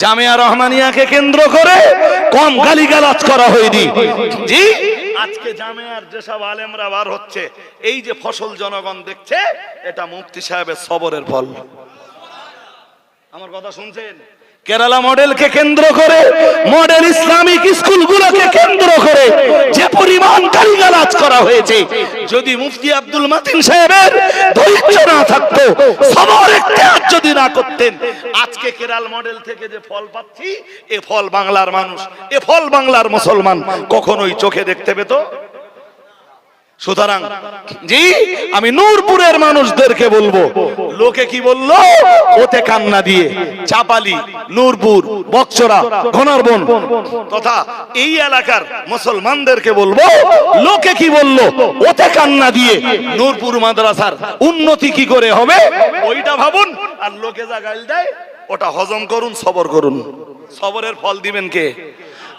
জামিয়া রহমানিয়াকে কেন্দ্র করে কম গালিগালাজ করা হয়নি। জি, আজকে জামিয়ার যেসব আলেমরা বার হচ্ছে, এই যে ফসল জনগণ দেখছে, এটা মুফতি সাহেবের সবরের ফল। আমার কথা শুনছেন? কেরালা মডেলকে কেন্দ্র করে, মডেল ইসলামিক স্কুলগুলোকে কেন্দ্র করে যে পরিমাণ গালিগালাজ করা হয়েছে, যদি মুফতি আব্দুল মাতিন সাহেবের ধৈর্য না থাকতো, সবর ইখতিয়ার যদি না করতেন, আজকে কেরালা মডেল থেকে যে ফল পাচ্ছি, এ ফল বাংলার মানুষ, এ ফল বাংলার মুসলমান কখনোই চোখে দেখতে পেত। সুতরাং জি, আমি নূরপুরের মানুষদেরকে বলবো, লোকে কি বললো ওতে কান্না দিয়ে চাপালি, নূরপুর, বকচরা, ঘনারবন তথা এই এলাকার মুসলমানদেরকে বলবো, লোকে কি বললো ওতে কান্না দিয়ে নূরপুর মাদ্রাসার উন্নতি কি করে হবে ওইটা ভাবুন, আর লোকে যা গাল দেয় ওটা হজম করুন, সবর করুন। সবরের ফল দিবেন কে?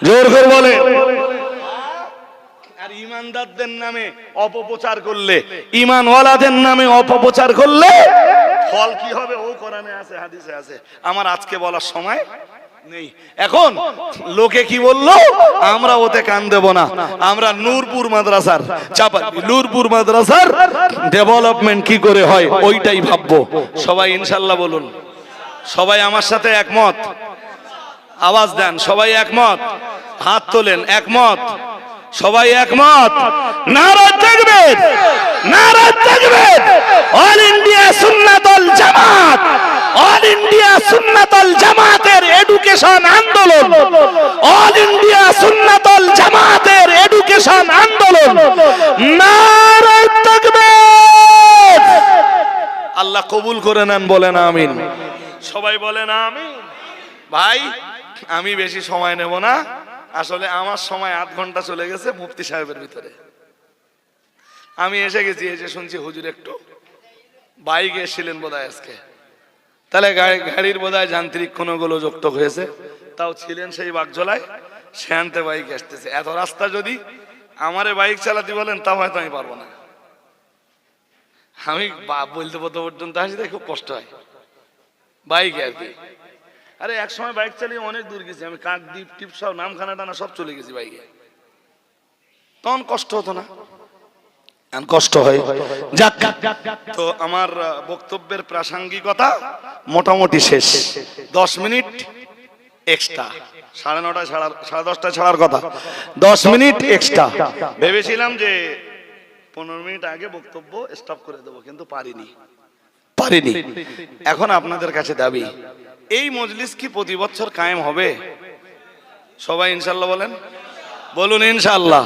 জোর করে বলে। আর ইমানদারদের নামে অপপ্রচার করলে, ইমানওয়ালাদের নামে অপপ্রচার করলে ফল কি হবে ও কোরআনে আছে, হাদিসে আছে, আমার আজকে বলার সময় নেই। এখন লোকে কি বললো, আমরা ওতে কান দেব না, আমরা নূরপুর মাদ্রাসার নূরপুর মাদ্রাসার ডেভেলপমেন্ট কি করে হয় ওইটাই ভাববো। সবাই ইনশাআল্লাহ বলুন। সবাই আমার সাথে একমত? আওয়াজ দেন। সবাই একমত? হাত তোলেন। একমত? সবাই একমত? নারা তাকবীর, নারা তাকবীর। অল ইন্ডিয়া সুন্নাতুল জামাত, অল ইন্ডিয়া সুন্নাতুল জামাতের এডুকেশন আন্দোলন, অল ইন্ডিয়া সুন্নাতুল জামাতের এডুকেশন আন্দোলন, নারা তাকবীর। আল্লাহ কবুল করে নেন, বলেন আমিন। সবাই বলেন আমিন। ভাই, আমি বেশি সময় নেব না, আসলে আমার সময় 8 ঘন্টা চলে গেছে মুফতি সাহেবের ভিতরে। আমি এসে গেছি, এসে শুনছি হুজুর একটু বাইকে এসেছিলেন বোধহয় আজকে, তাহলে গাড়ির বোধহয় যান্ত্রিক কোনো গোলযোগ হয়েছে, তাও ছিলেন সেই বাগজলায়, সেখানতে বাইক আসতেছে। এত রাস্তা যদি আমারে বাইক চালাতে বলেন তাও হয়তো আমি পারবো না। আমি বলতে পর্যন্ত আসতে খুব কষ্ট হয় বাইকে আর কি। আরে এক সময় বাইক চালিয়ে অনেক দূর গেছি আমি, কাকদ্বীপ টিপসাও নামখানা টানা সব চলে গেছি বাইকে, তখন কষ্ট হতো না, কষ্ট হয়। যাক, তো আমার বক্তব্যের প্রাসঙ্গিকতা মোটামুটি শেষ। 10 মিনিট এক্সট্রা, 9:30 সাড়ে 10টায় ছাড়ার কথা, 10 মিনিট এক্সট্রা। ভেবেছিলাম যে 15 মিনিট আগে বক্তব্য স্টপ করে দেবো, কিন্তু পারিনি। এখন আপনাদের কাছে দাবি, এই মজলিস কি প্রতি বছর কায়েম হবে? সবাই ইনশাআল্লাহ বলেন, বলুন ইনশাআল্লাহ।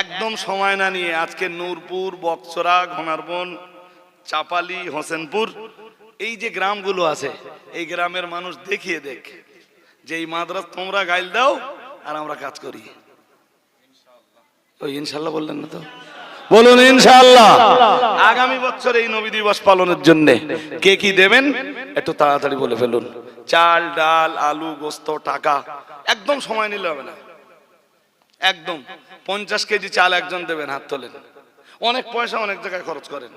একদম সময় না নিয়ে আজকে নূরপুর, বকচরা, ঘনারবন, চাপালি, হোসেনপুর, এই যে গ্রামগুলো আছে, এই গ্রামের মানুষ দেখিয়ে দেখ যে এই মাদ্রাসা তোমরা গাইল দাও আর আমরা কাজ করি। ওই ইনশাআল্লাহ বললেন না তো? বলুন ইনশাআল্লাহ। আগামী বছর এই নবী দিবস পালনের জন্য কে কি দেবেন একটু তাড়াতাড়ি বলে ফেলুন। চাল, ডাল, আলু, গোস্ত, টাকা, একদম সময় নিলে হবে না। একদম 50 কেজি চাল একজন দেবেন, হাত তোলেন। অনেক পয়সা অনেক জায়গায় খরচ করেন,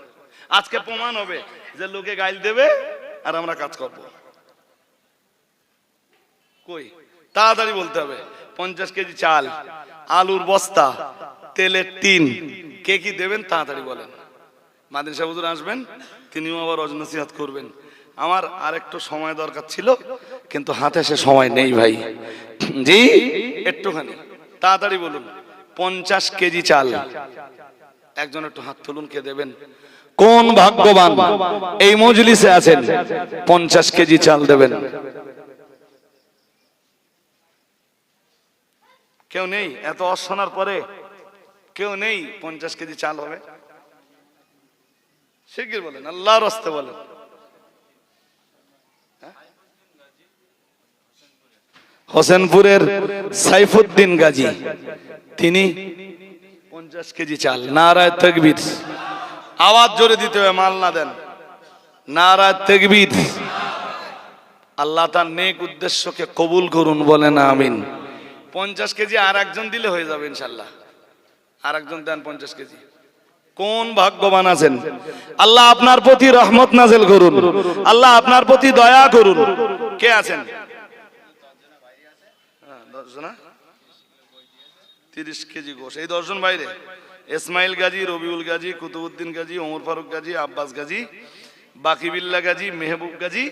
আজকে প্রমাণ হবে যে লোকে গাইল দেবে আর আমরা কাজ করব। কই, তাড়াতাড়ি বলতে হবে। 50 কেজি চাল, আলুর বস্তা, তেলের টিন, কে কি দেবেন তাড়াতাড়ি বলেন। মাদিন সাহেব হুজুর আসবেন, তিনিও আবার ওয়াজ নসিহত করবেন। আমার আরেকটু সময় দরকার ছিল, কিন্তু হাতে সে সময় নেই ভাই। জি, একটুখানি তাড়াতাড়ি বলুন। 50 কেজি চাল, একজন একটু হাত তুলুন, কে দেবেন? কোন ভাগ্যবান এই মজলিসে আছেন 50 কেজি চাল দেবেন? কেউ নেই? এত অশোনার পরে কেউ নেই? 50 কেজি চাল হবে? শিগগির বলেন, আল্লাহর রাস্তে বলেন। হোসেনপুরের সাইফুদ্দিন গাজী, তিনি 50 কেজি চাল। নারায়ে তাকবীর। আওয়াজ জোরে দিতে হবে, মাল না দেন। নারায়ে তাকবীর। আল্লাহ তার নেক উদ্দেশ্যকে কবুল করুন, বলেন আমিন। 50 কেজি আর একজন দিলে হয়ে যাবে ইনশাআল্লাহ। আর একজন দেন 50 কেজি। কোন ভাগ্যবান আছেন? আল্লাহ আপনার প্রতি রহমত নাযিল করুন, আল্লাহ আপনার প্রতি দয়া করুন। কে আছেন? হ্যাঁ 10 জন, 30 কেজি গোশ। এই 10 জন বাইরে, ইসমাইল গাজী, রবিউল গাজী, কুতুবউদ্দিন গাজী, ওমর ফারুক গাজী, আব্বাস গাজী, বাকিবিল্লাহ গাজী, মেহবুব গাজী,